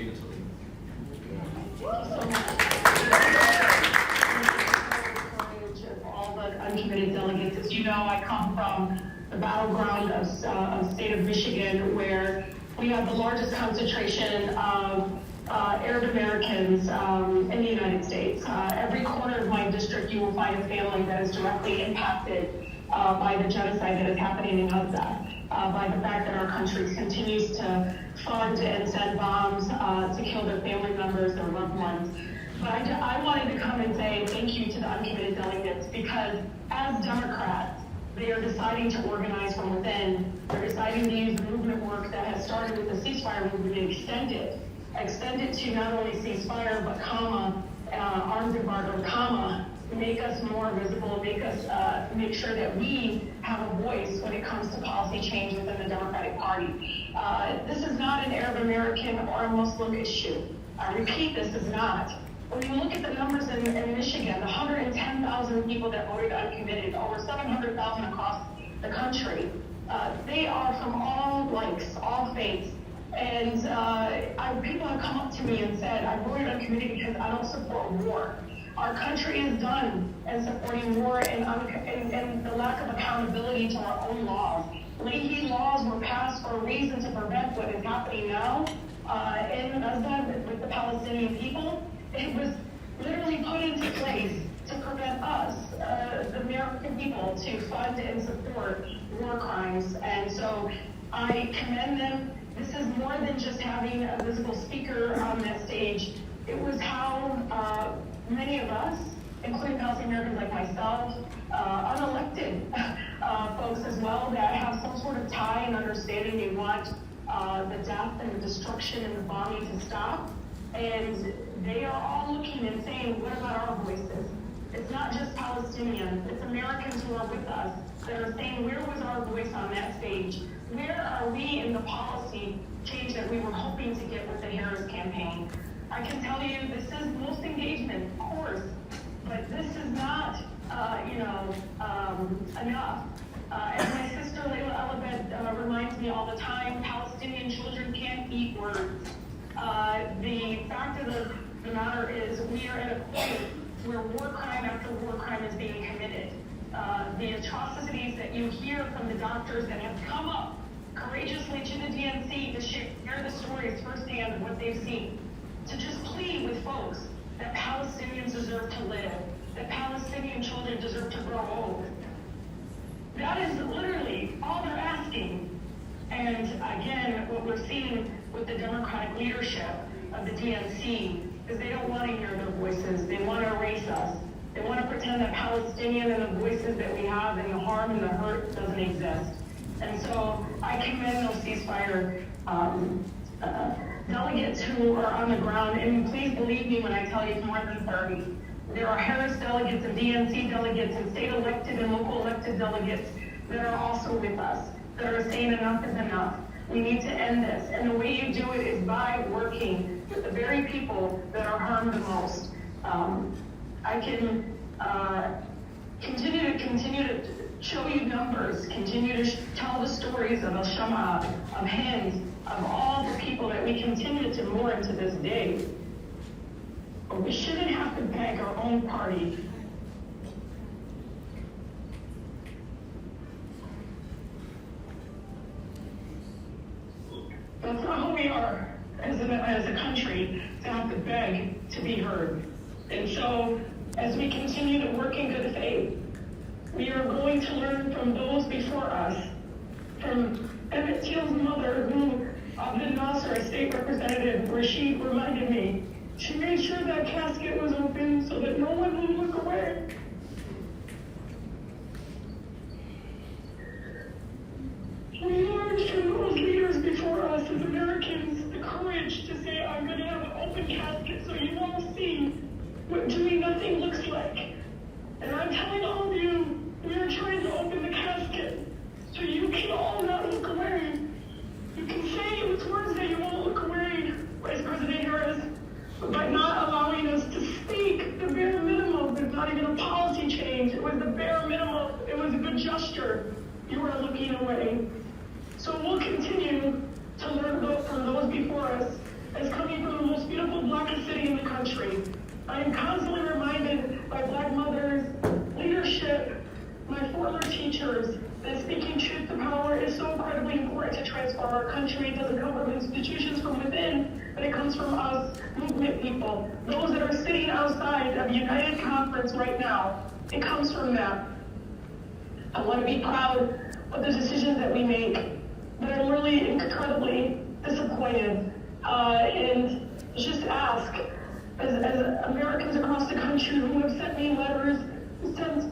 Rashida Tlaib. All the uncommitted delegates. As you know, I come from the battleground of state of Michigan, where we have the largest concentration of Arab Americans in the United States. Every corner of my district, you will find a family that is directly impacted by the genocide that is happening in Gaza, by the fact that our country continues to fund and send bombs to kill their family members, their loved ones. But I wanted to come and say thank you to the uncommitted delegates, because as Democrats, they are deciding to organize from within. They're deciding to use movement work that has started with the ceasefire movement and extend it to not only ceasefire, but arms embargo, make us more visible, make sure that we have a voice when it comes to policy change within the Democratic Party. This is not an Arab American or a Muslim issue. I repeat, this is not. When you look at the numbers in Michigan, the 110,000 people that voted uncommitted, over 700,000 across the country, they are from all likes, all faiths. And people have come up to me and said, I voted uncommitted because I don't support war. Our country is done in supporting war and the lack of accountability to our own laws. Leahy laws were passed for a reason to prevent what is happening now in Gaza with the Palestinian people. It was literally put into place to prevent us, the American people, to fund and support war crimes. And so I commend them. This is more than just having a visible speaker on that stage. It was how many of us, including Palestinian Americans like myself, unelected folks as well, that have some sort of tie and understanding. They want the death and the destruction and the bombing to stop. And they are all looking and saying, what about our voices? It's not just Palestinians, it's Americans who are with us that are saying, where was our voice on that stage? Where are we in the policy change that we were hoping to get with the Harris campaign? I can tell you this is most engagement, of course, but this is not, enough. As my sister Layla Elabed reminds me all the time, Palestinian children can't eat words. The fact of the matter is we are at a point where war crime after war crime is being committed. The atrocities that you hear from the doctors that have come up courageously to the DNC to share the stories firsthand of what they've seen, to just plead with folks that Palestinians deserve to live, that Palestinian children deserve to grow old. That is literally all they're asking. And again, what we're seeing with the Democratic leadership of the DNC is they don't want to hear their voices. They want to erase us. They want to pretend that Palestinian and the voices that we have and the harm and the hurt doesn't exist. And so I commend those ceasefire delegates who are on the ground. And please believe me when I tell you it's more than 30. There are Harris delegates and DNC delegates and state elected and local elected delegates that are also with us, that are saying enough is enough. We need to end this. And the way you do it is by working with the very people that are harmed the most. I can continue to show you numbers, continue to tell the stories of Al-Shama, of Hind, of all the people that we continue to mourn to this day. But we shouldn't have to beg our own party. That's not who we are as a country, to have to beg to be heard. And so, as we continue to work in good faith, we are going to learn from those before us, from Emmett Till's mother, who Abdel Nasser, a state representative, where she reminded me, she made sure that casket was open so that no one would look away. We learned from those leaders before us as Americans the courage to say, I'm going to have an open casket so you all see what doing nothing looks like. And I'm telling all of you, we are trying to open the casket so you can all not look away. You can say with words that you won't look away, Vice President Harris, but not allowing us to speak the bare minimum. There's not even a policy change. It was the bare minimum. It was a good gesture. You were looking away. So we'll continue to learn from those before us as coming from I'm constantly reminded by Black mothers, leadership, my former teachers, that speaking truth to power is so incredibly important to transform our country. It doesn't come from institutions from within, but it comes from us, movement people, those that are sitting outside of United Conference right now. It comes from that. I want to be proud of the decisions that we make, but I'm really incredibly disappointed and just ask, as Americans across the country who have sent me letters, who sent